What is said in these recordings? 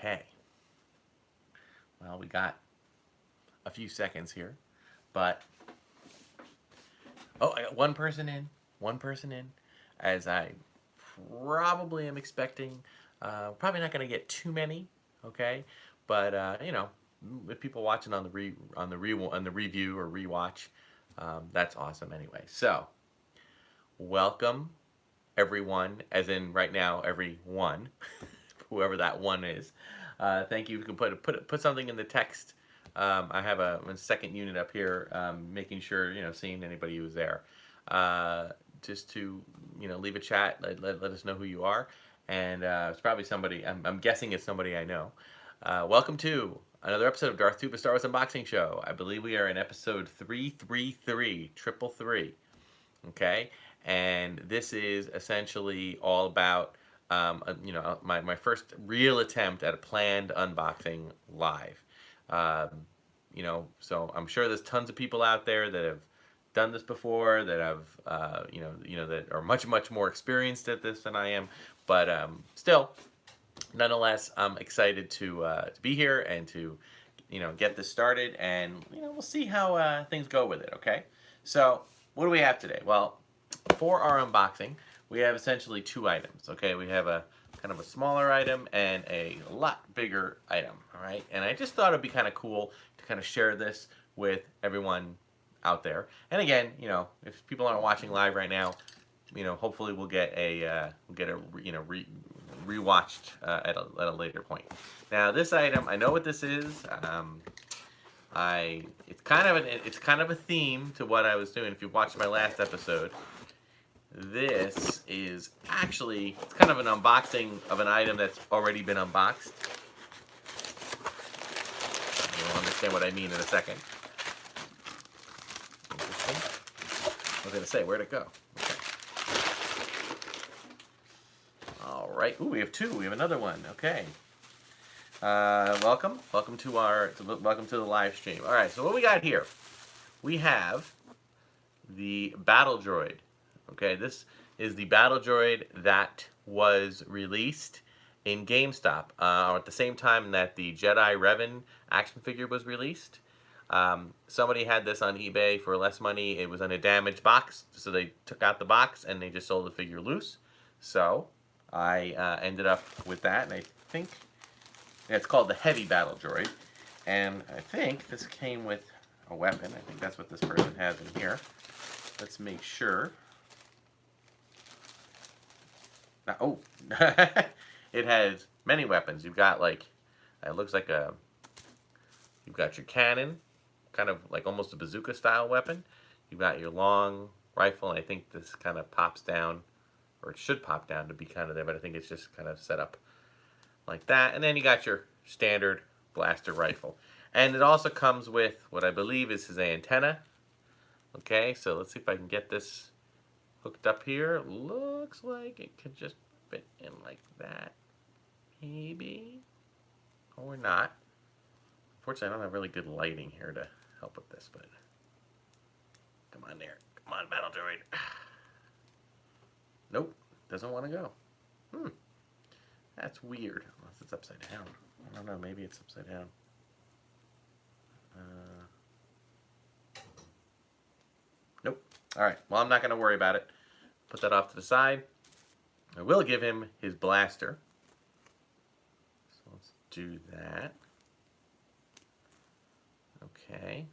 Okay. Well, we got a few seconds here, but I got one person in. One person in, as I probably am expecting. Probably not going to get too many. Okay, but with people watching on the review or rewatch, that's awesome. Anyway, so welcome everyone, as in right now, everyone, whoever that one is. Thank you. You can put something in the text. I have a second unit up here, making sure seeing anybody who's there. Just to leave a chat. Let us know who you are, and it's probably somebody. I'm guessing it's somebody I know. Welcome to another episode of Darth Tuba Star Wars Unboxing Show. I believe we are in episode 333, triple three. Okay, and this is essentially all about my first real attempt at a planned unboxing live. So I'm sure there's tons of people out there that have done this before, that have that are much more experienced at this than I am, but still, nonetheless, I'm excited to be here and to get this started, and we'll see how things go with it. Okay, so what do we have today? Well, for our unboxing, we have essentially two items. Okay, we have a kind of a smaller item and a lot bigger item. All right, and I just thought it'd be kind of cool to kind of share this with everyone out there. And again, if people aren't watching live right now, hopefully we'll get a rewatched at a later point. Now, this item, I know what this is. It's kind of a theme to what I was doing. If you watched my last episode, this is actually, it's kind of an unboxing of an item that's already been unboxed. You'll understand what I mean in a second. Interesting. I was going to say, where'd it go? Okay. All right. Ooh, we have two. We have another one. Okay. Welcome to the live stream. All right. So what we got here? We have the battle droid. Okay, this is the battle droid that was released in GameStop at the same time that the Jedi Revan action figure was released. Somebody had this on eBay for less money. It was in a damaged box, so they took out the box and they just sold the figure loose. So I ended up with that, and I think it's called the Heavy Battle Droid. And I think this came with a weapon. I think that's what this person has in here. Let's make sure. Oh, it has many weapons. You've got it looks like you've got your cannon, kind of like almost a bazooka style weapon. You've got your long rifle, and I think this kind of pops down, or it should pop down to be kind of there, but I think it's just kind of set up like that. And then you got your standard blaster rifle. And it also comes with what I believe is his antenna. Okay, so let's see if I can get this hooked up here. Looks like it could just fit in like that, maybe, or not. Unfortunately, I don't have really good lighting here to help with this, but come on there. Come on, battle droid. Nope, doesn't want to go. That's weird. Unless it's upside down. I don't know, maybe it's upside down. Nope. Alright, well, I'm not going to worry about it. Put that off to the side. I will give him his blaster. So let's do that. Okay.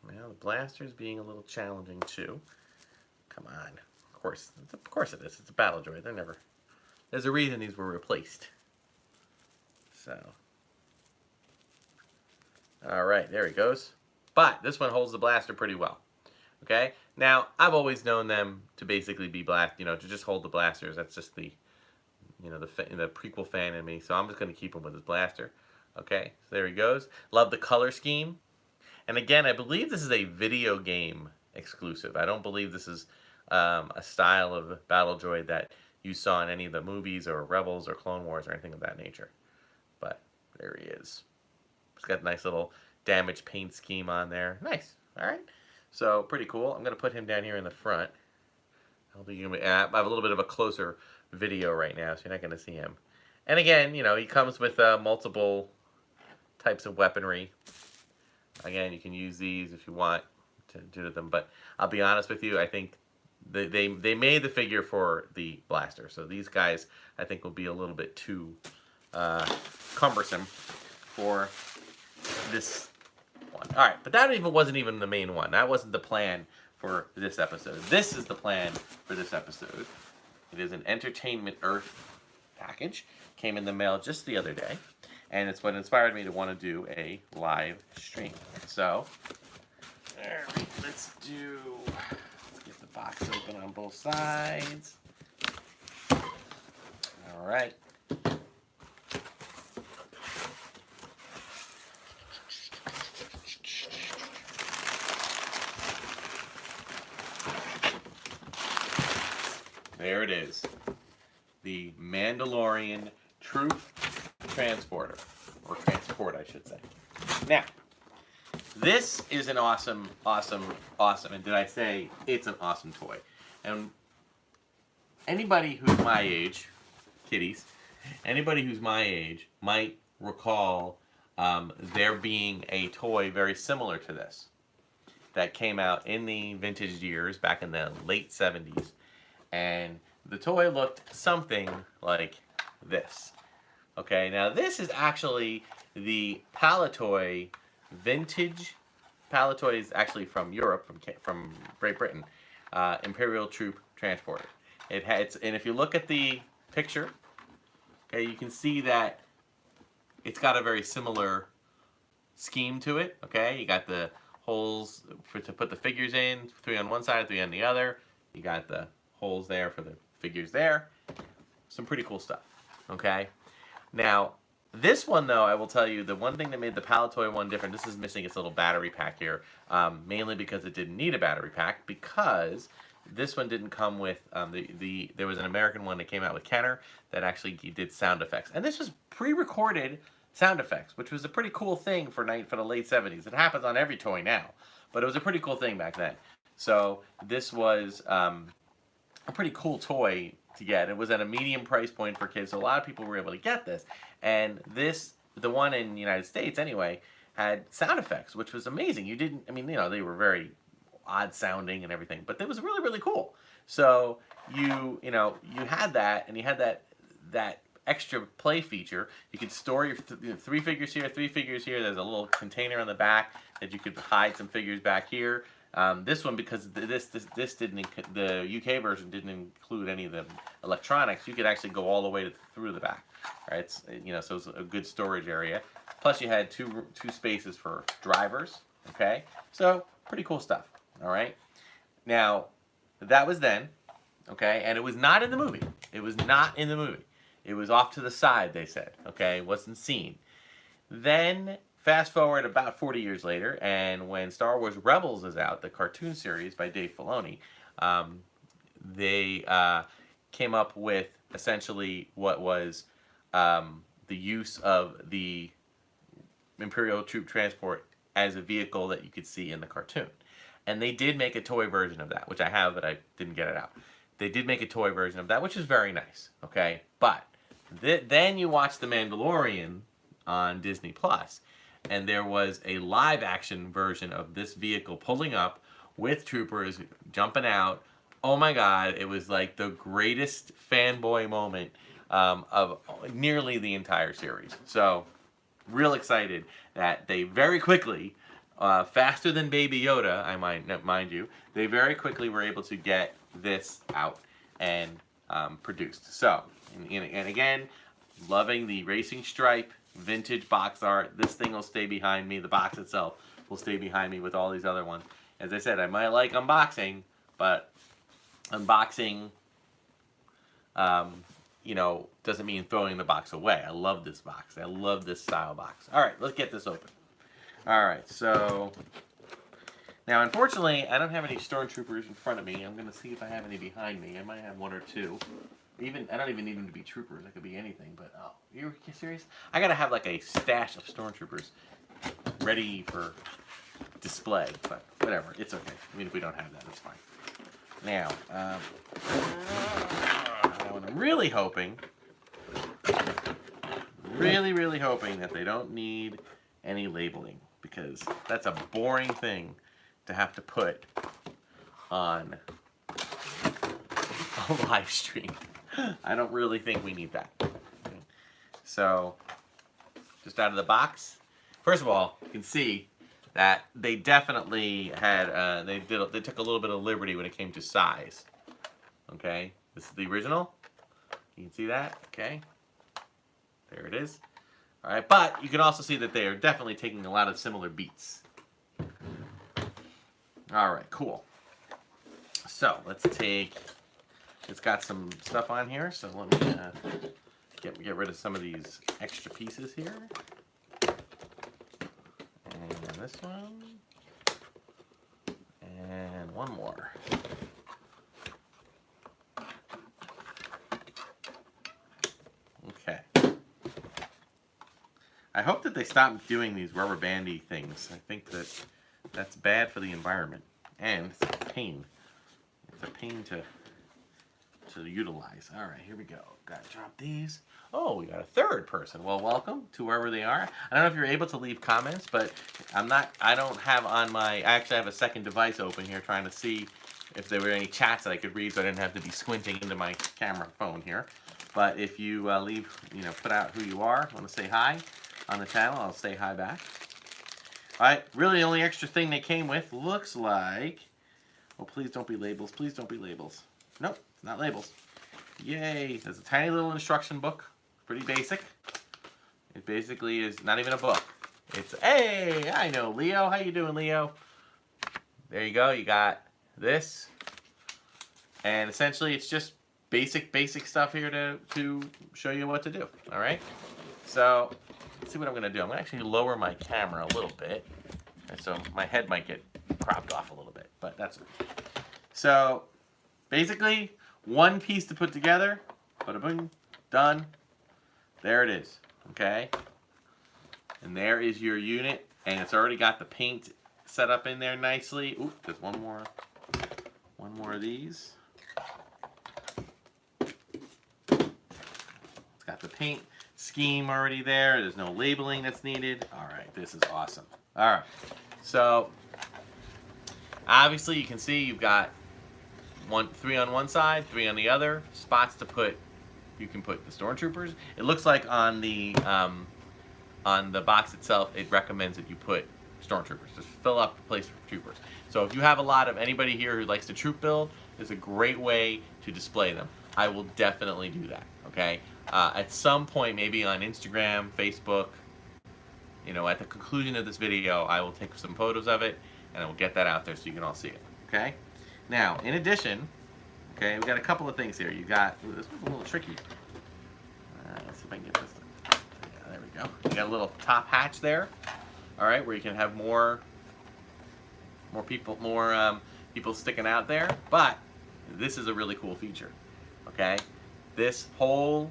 Now the blaster's being a little challenging too. Come on. Of course it is. It's a battle droid. There's a reason these were replaced. So. Alright, there he goes. But this one holds the blaster pretty well. Okay, now I've always known them to basically be to just hold the blasters. That's just the prequel fan in me. So I'm just going to keep him with his blaster. Okay, so there he goes. Love the color scheme. And again, I believe this is a video game exclusive. I don't believe this is a style of battle droid that you saw in any of the movies or Rebels or Clone Wars or anything of that nature. But there he is. He's got a nice little damaged paint scheme on there. Nice. All right. So, pretty cool. I'm going to put him down here in the front. I have a little bit of a closer video right now, so you're not going to see him. And again, you know, he comes with multiple types of weaponry. Again, you can use these if you want to do them, but I'll be honest with you, I think they made the figure for the blaster, so these guys I think will be a little bit too cumbersome for this one. All right, but that even wasn't even the main one. That wasn't the plan for this episode. This is the plan for this episode. It is an Entertainment Earth package. Came in the mail just the other day, and it's what inspired me to want to do a live stream. So, all right, let's get the box open on both sides. All right. There it is. The Mandalorian Troop Transporter. Or Transport, I should say. Now, this is an awesome, and did I say it's an awesome toy? And anybody who's my age, kiddies, anybody who's my age might recall there being a toy very similar to this that came out in the vintage years back in the late 70s. And the toy looked something like this. Okay, now this is actually the Palitoy vintage. Palitoy is actually from Europe, from Great Britain. Imperial Troop Transporter. And if you look at the picture, okay, you can see that it's got a very similar scheme to it. Okay, you got the holes to put the figures in, 3 on one side, 3 on the other. You got the holes there for the figures there. Some pretty cool stuff. Okay. Now, this one though, I will tell you, the one thing that made the Palitoy one different, this is missing its little battery pack here, mainly because it didn't need a battery pack, because this one didn't come with, there was an American one that came out with Kenner that actually did sound effects. And this was pre-recorded sound effects, which was a pretty cool thing for the late 70s. It happens on every toy now, but it was a pretty cool thing back then. So this was a pretty cool toy to get. It was at a medium price point for kids, so a lot of people were able to get this. And this, the one in the United States anyway, had sound effects, which was amazing. You didn't, I mean, you know, they were very odd sounding and everything, but it was really, really cool. So you had that, and you had that extra play feature. You could store your 3 figures here, 3 figures here. There's a little container on the back that you could hide some figures back here. This one, because this didn't, the UK version didn't include any of the electronics, you could actually go all the way through the back, right? It's, you know, so it's a good storage area. Plus, you had two spaces for drivers. Okay, so pretty cool stuff. All right. Now, that was then. Okay, and it was not in the movie. It was not in the movie. It was off to the side, they said. Okay, it wasn't seen. Then, fast forward about 40 years later, and when Star Wars Rebels is out, the cartoon series by Dave Filoni, they came up with essentially what was the use of the Imperial Troop Transport as a vehicle that you could see in the cartoon. And they did make a toy version of that, which I have, but I didn't get it out. They did make a toy version of that, which is very nice, okay? But then you watch The Mandalorian on Disney Plus, and there was a live-action version of this vehicle pulling up with troopers jumping out. Oh my God, it was like the greatest fanboy moment of nearly the entire series. So, real excited that they very quickly, faster than Baby Yoda, I mind you, they very quickly were able to get this out and produced. So, and again, loving the racing stripe vintage box art. This thing will stay behind me. The box itself will stay behind me with all these other ones. As I said, I might like unboxing, but unboxing, you know, doesn't mean throwing the box away. I love this box. I love this style box. All right, let's get this open. All right, so now unfortunately, I don't have any stormtroopers in front of me. I'm going to see if I have any behind me. I might have 1 or 2. I don't even need them to be troopers. It could be anything. But oh, you serious? I gotta have like a stash of stormtroopers ready for display. But whatever, it's okay. I mean, if we don't have that, it's fine. Now, what I'm really hoping Really, really hoping that they don't need any labeling, because that's a boring thing to have to put on a live stream. I don't really think we need that. Okay. So, just out of the box. First of all, you can see that they definitely had they took a little bit of liberty when it came to size. Okay, this is the original. You can see that. Okay, there it is. All right, but you can also see that they are definitely taking a lot of similar beats. All right, cool. So let's take. It's got some stuff on here, so let me get rid of some of these extra pieces here. And this one. And one more. Okay. I hope that they stop doing these rubber bandy things. I think that that's bad for the environment. And it's a pain. It's a pain to utilize. All right, here we go. Gotta drop these. Oh, we got a third person. Well, welcome to wherever they are. I don't know if you're able to leave comments, but I don't have on my, I actually have a second device open here trying to see if there were any chats that I could read so I didn't have to be squinting into my camera phone here. But if you leave, put out who you are, want to say hi on the channel, I'll say hi back. All right, really the only extra thing they came with looks like, oh, please don't be labels. Please don't be labels. Nope. Not labels. Yay! There's a tiny little instruction book. Pretty basic. It basically is not even a book. It's, hey, I know Leo. How you doing, Leo? There you go. You got this. And essentially it's just basic stuff here to show you what to do. All right? So, let's see what I'm going to do. I'm going to actually lower my camera a little bit. And so my head might get cropped off a little bit. But that's okay. So, basically, one piece to put together, bada boom, done. There it is, okay? And there is your unit, and it's already got the paint set up in there nicely. Ooh, there's one more of these. It's got the paint scheme already there. There's no labeling that's needed. All right, this is awesome. All right, so obviously you can see you've got 3 on one side, 3 on the other. Spots to put. You can put the stormtroopers. It looks like on the box itself, it recommends that you put stormtroopers. Just fill up the place for troopers. So if you have anybody here who likes to troop build, there's a great way to display them. I will definitely do that. Okay. At some point, maybe on Instagram, Facebook. At the conclusion of this video, I will take some photos of it and I will get that out there so you can all see it. Okay. Now, in addition, okay, we've got a couple of things here. You got, ooh, this one's a little tricky. Let's see if I can get this. Yeah, there we go. You got a little top hatch there, all right, where you can have more people sticking out there. But this is a really cool feature. Okay, this whole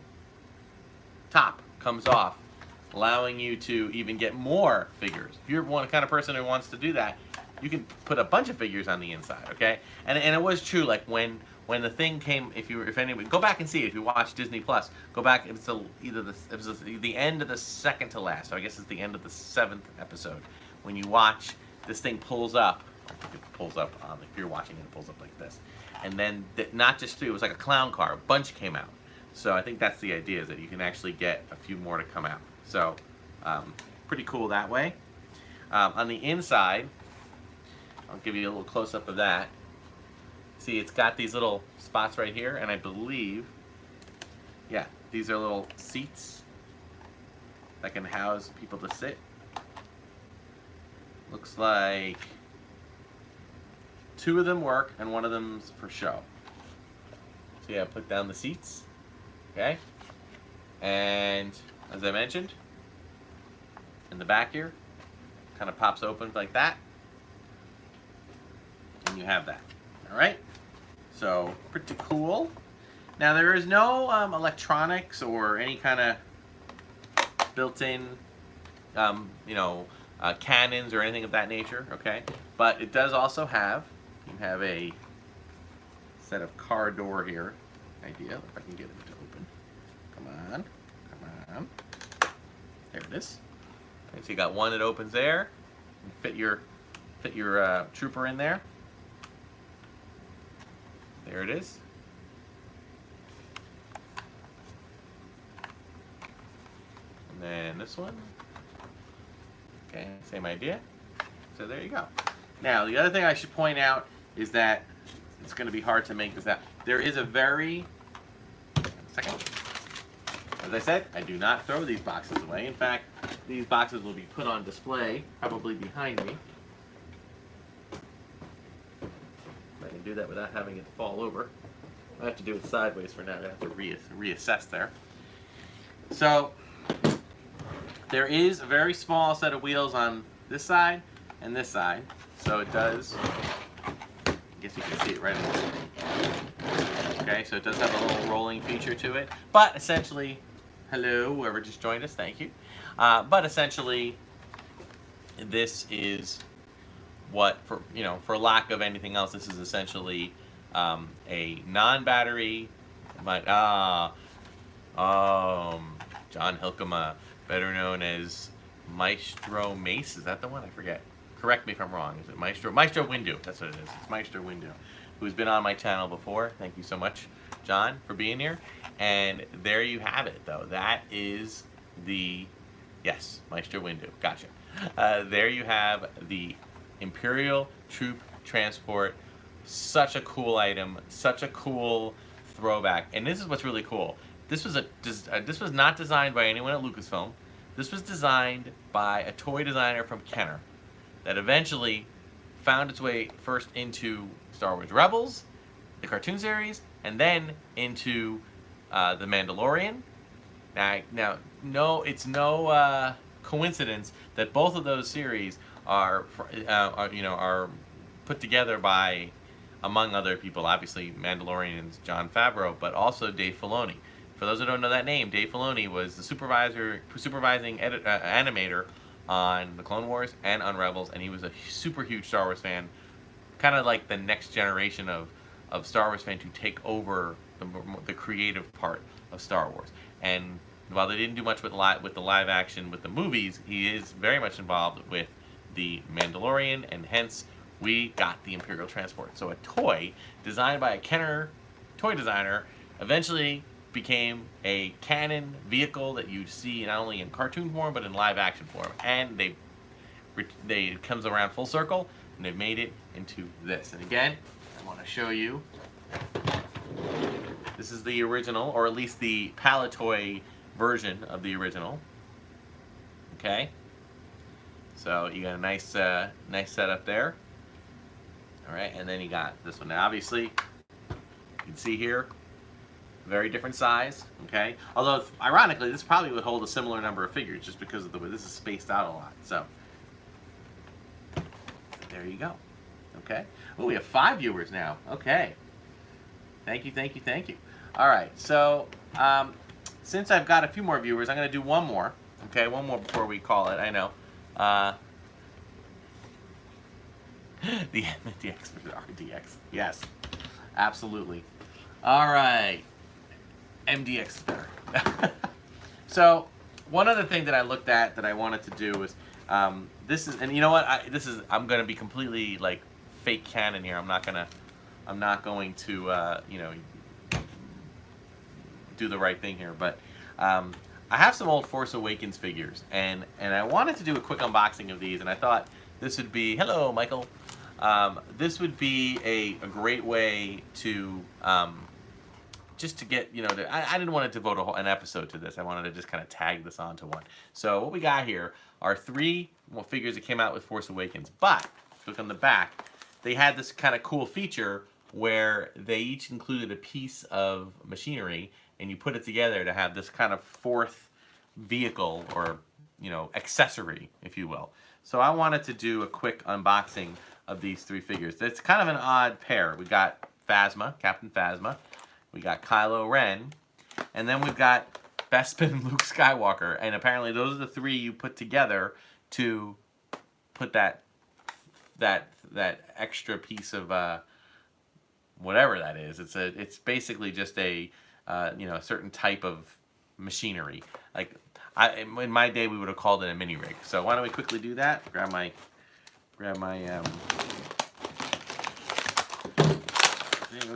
top comes off, allowing you to even get more figures. If you're one kind of person who wants to do that, you can put a bunch of figures on the inside, okay? And it was true, like when the thing came, if anyone, go back and see it. If you watch Disney Plus, go back. It was the end of the second to last. So I guess it's the end of the 7th episode. When you watch, this thing pulls up. I think it pulls up on. If you're watching it, it pulls up like this. And then not just 3. It was like a clown car. A bunch came out. So I think that's the idea, is that you can actually get a few more to come out. So pretty cool that way. On the inside, I'll give you a little close-up of that. See, it's got these little spots right here, and I believe, yeah, these are little seats that can house people to sit. Looks like 2 of them work, and 1 of them's for show. So yeah, put down the seats, okay? And as I mentioned, in the back here, kind of pops open like that. And you have that. All right? So, pretty cool. Now, there is no electronics or any kind of built-in, cannons or anything of that nature, okay? But it does also have, you have a set of car door here. Idea, if I can get it to open. Come on. Come on. There it is. And so you got one that opens there. Fit your trooper in there. There it is. And then this one. Okay, same idea. So there you go. Now, the other thing I should point out is that it's going to be hard to make this out. There is a very... Second. As I said, I do not throw these boxes away. In fact, these boxes will be put on display, probably behind me. I can do that without having it fall over. I have to do it sideways for now. I have to reassess there. So, there is a very small set of wheels on this side and this side. So it does, I guess you can see it right in there. Okay, so it does have a little rolling feature to it. But essentially, hello, whoever just joined us, thank you. But essentially, this is what, for lack of anything else, this is essentially a non-battery, John Hilkema, better known as Maestro Mace. Is that the one? I forget. Correct me if I'm wrong. Is it Maestro? Maestro Windu. That's what it is. It's Maestro Windu, who's been on my channel before. Thank you so much, John, for being here. And there you have it, though. That is the... Yes, Maestro Windu. Gotcha. There you have the Imperial Troop Transport. Such a cool item. Such a cool throwback. And this is what's really cool. This was not designed by anyone at Lucasfilm. This was designed by a toy designer from Kenner that eventually found its way first into Star Wars Rebels, the cartoon series, and then into The Mandalorian. Now, no, it's no coincidence that both of those series are put together by, among other people, obviously Mandalorian's Jon Favreau, but also Dave Filoni. For those who don't know that name, Dave Filoni was the supervising animator on the Clone Wars and on Rebels, and he was a super huge Star Wars fan, kind of like the next generation of Star Wars fan to take over the creative part of Star Wars. And while they didn't do much with the live action with the movies, he is very much involved with the Mandalorian, and hence we got the Imperial Transport. So a toy designed by a Kenner toy designer eventually became a canon vehicle that you see not only in cartoon form but in live action form, and it comes around full circle, and they've made it into this. And again, I want to show you, this is the original, or at least the Palitoy version of the original. Okay, so you got a nice setup there. All right, and then you got this one. Now, obviously, you can see here, very different size, okay? Although, ironically, this probably would hold a similar number of figures just because of the way this is spaced out a lot. So, there you go, okay? Oh, we have 5 viewers now. Okay. Thank you, thank you, thank you. All right, so since I've got a few more viewers, I'm going to do one more, okay? One more before we call it, I know. The MDX for RDX. Yes, absolutely. All right. MDX is better. So, one other thing that I looked at that I wanted to do was, this is, and you know what, I'm going to be completely like fake canon here. I'm not going to, do the right thing here. But I have some old Force Awakens figures, and I wanted to do a quick unboxing of these, and I thought this would be, hello, Michael. This would be a great way to just to get, I didn't want to devote an episode to this. I wanted to just kind of tag this onto one. So what we got here are 3 figures that came out with Force Awakens. But, if you look on the back, they had this kind of cool feature where they each included a piece of machinery, and you put it together to have this kind of 4th vehicle, or, accessory, if you will. So I wanted to do a quick unboxing of these 3 figures. It's kind of an odd pair. We got Phasma, Captain Phasma. We got Kylo Ren, and then we've got Bespin Luke Skywalker. And apparently those are the 3 you put together to put that extra piece of whatever that is. It's basically just a a certain type of machinery. Like in my day, we would have called it a mini rig. So why don't we quickly do that? Grab my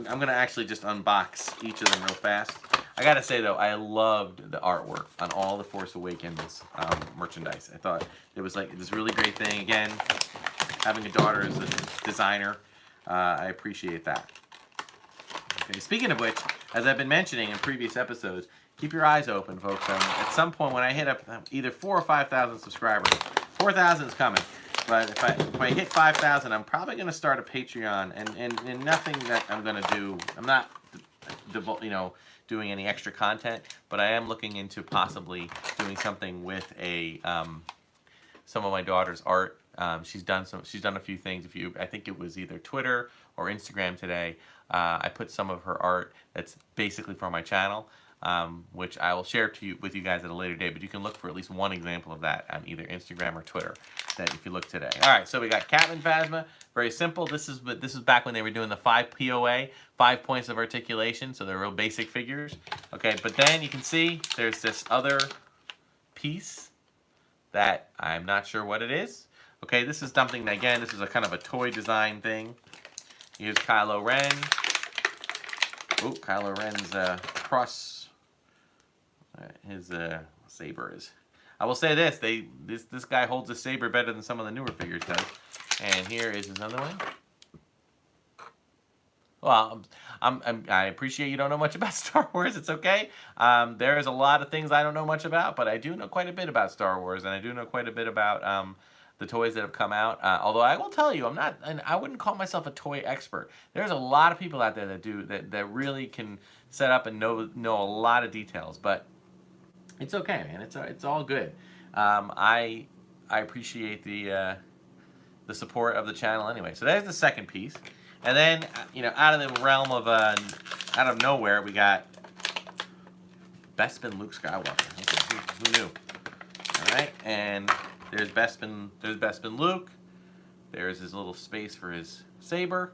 I'm gonna actually just unbox each of them real fast. I gotta say though, I loved the artwork on all the Force Awakens merchandise. I thought it was like this really great thing. Again, having a daughter as a designer, I appreciate that. Okay, speaking of which, as I've been mentioning in previous episodes, keep your eyes open, folks. At some point, when I hit up either 4,000 or 5,000 subscribers, 4,000 is coming. But if I hit 5,000, I'm probably going to start a Patreon, and nothing that I'm going to do. I'm not, doing any extra content, but I am looking into possibly doing something with some of my daughter's art. She's done a few things. I think it was either Twitter or Instagram today. I put some of her art that's basically for my channel, which I will share with you guys at a later date. But you can look for at least one example of that on either Instagram or Twitter. That if you look today. All right, so we got Captain Phasma. Very simple. This is back when they were doing the 5 POA, 5 points of articulation. So they're real basic figures. Okay, but then you can see there's this other piece that I'm not sure what it is. Okay, this is something, again, this is a kind of a toy design thing. Here's Kylo Ren. Oh, Kylo Ren's cross, his saber is. I will say this, this guy holds a saber better than some of the newer figures does. And here is another one. Well, I appreciate you don't know much about Star Wars. It's okay. There is a lot of things I don't know much about, but I do know quite a bit about Star Wars, and I do know quite a bit about the toys that have come out. Although I will tell you, I wouldn't call myself a toy expert. There's a lot of people out there that really can set up and know a lot of details, but it's okay, man. It's all good. I appreciate the support of the channel anyway. So there's the second piece. And then, out of the realm of, out of nowhere, we got Bespin Luke Skywalker. Okay, who knew? All right, and there's Bespin Luke. There's his little space for his saber.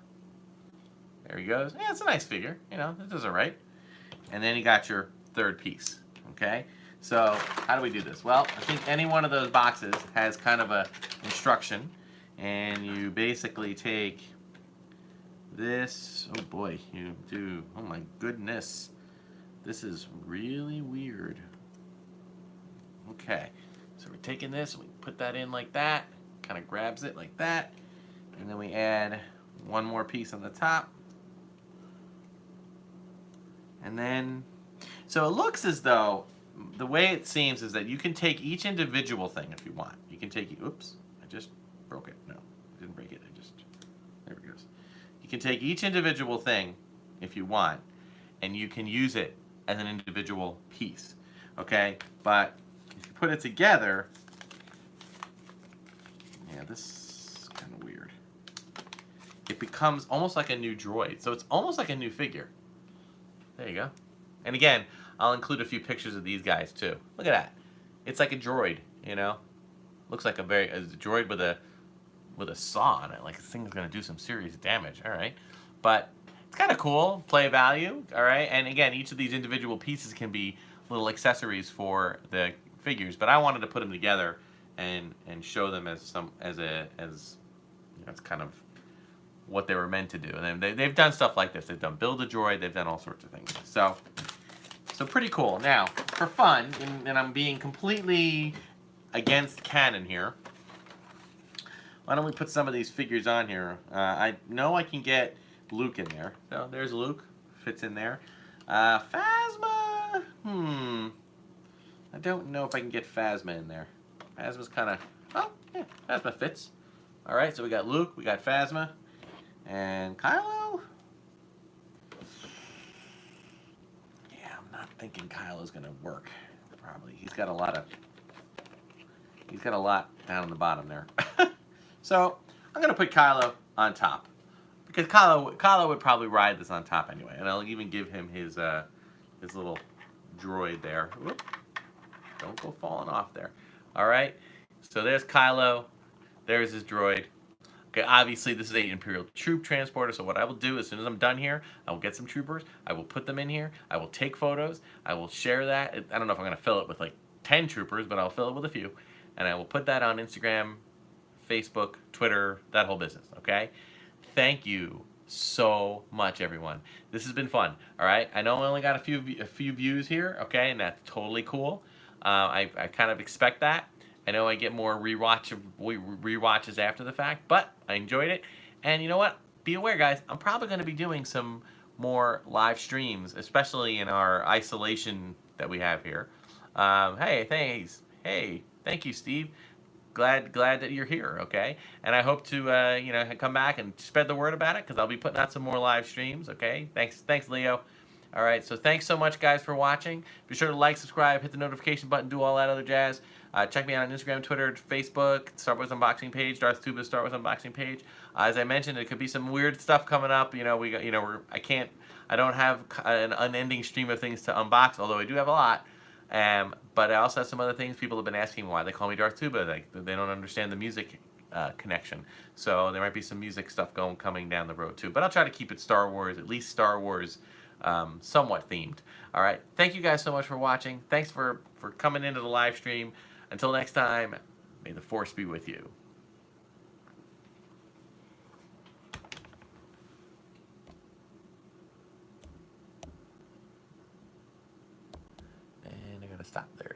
There he goes. Yeah, it's a nice figure. It does all right. And then you got your third piece. Okay, so how do we do this? Well, I think any one of those boxes has kind of a instruction, and you basically take this. Oh boy, you do. Oh my goodness. This is really weird. Okay, so we're taking this and we put that in like that. Kind of grabs it like that. And then we add one more piece on the top. And then, so it looks as though, the way it seems is that you can take each individual thing if you want. You can take, oops, I just broke it. No, I didn't break it. There it goes. You can take each individual thing, if you want, and you can use it as an individual piece, okay? But if you put it together, yeah, this is kind of weird. It becomes almost like a new droid. So it's almost like a new figure. There you go. And again, I'll include a few pictures of these guys too. Look at that. It's like a droid, Looks like a droid with a saw on it. Like this thing's gonna do some serious damage. All right, but it's kind of cool. Play value. All right, and again, each of these individual pieces can be little accessories for the figures. But I wanted to put them together and show them as it's kind of what they were meant to do. And then they've done stuff like this. They've done build a droid. They've done all sorts of things. So pretty cool. Now, for fun, and I'm being completely against canon here. Why don't we put some of these figures on here? I know I can get Luke in there. So there's Luke. Fits in there. Phasma. I don't know if I can get Phasma in there. Phasma's kind of... Oh, yeah. Phasma fits. All right, so we got Luke. We got Phasma. And Kylo? Yeah, I'm not thinking Kylo's going to work. Probably. He's got a lot down on the bottom there. So I'm going to put Kylo on top. Because Kylo would probably ride this on top anyway. And I'll even give him his little droid there. Whoop. Don't go falling off there. All right. So there's Kylo. There's his droid. Okay, obviously this is a Imperial Troop Transporter, so what I will do as soon as I'm done here, I will get some troopers, I will put them in here, I will take photos, I will share that. I don't know if I'm going to fill it with like 10 troopers, but I'll fill it with a few, and I will put that on Instagram, Facebook, Twitter, that whole business, okay? Thank you so much, everyone. This has been fun, all right? I know I only got a few views here, okay, and that's totally cool. I kind of expect that. I know I get more rewatches after the fact, but I enjoyed it. And you know what? Be aware, guys. I'm probably going to be doing some more live streams, especially in our isolation that we have here. Hey, thanks. Hey, thank you, Steve. Glad that you're here. Okay, and I hope to come back and spread the word about it because I'll be putting out some more live streams. Okay, thanks, Leo. All right, so thanks so much, guys, for watching. Be sure to like, subscribe, hit the notification button, do all that other jazz. Check me out on Instagram, Twitter, Facebook, Star Wars Unboxing page, Darth Tuba Star Wars Unboxing page. As I mentioned, it could be some weird stuff coming up. You know, I don't have an unending stream of things to unbox, although I do have a lot. But I also have some other things. People have been asking why they call me Darth Tuba. They don't understand the music connection. So there might be some music stuff coming down the road too. But I'll try to keep it Star Wars, at least Star Wars, somewhat themed. All right. Thank you guys so much for watching. Thanks for coming into the live stream. Until next time, may the Force be with you. And I gotta stop there.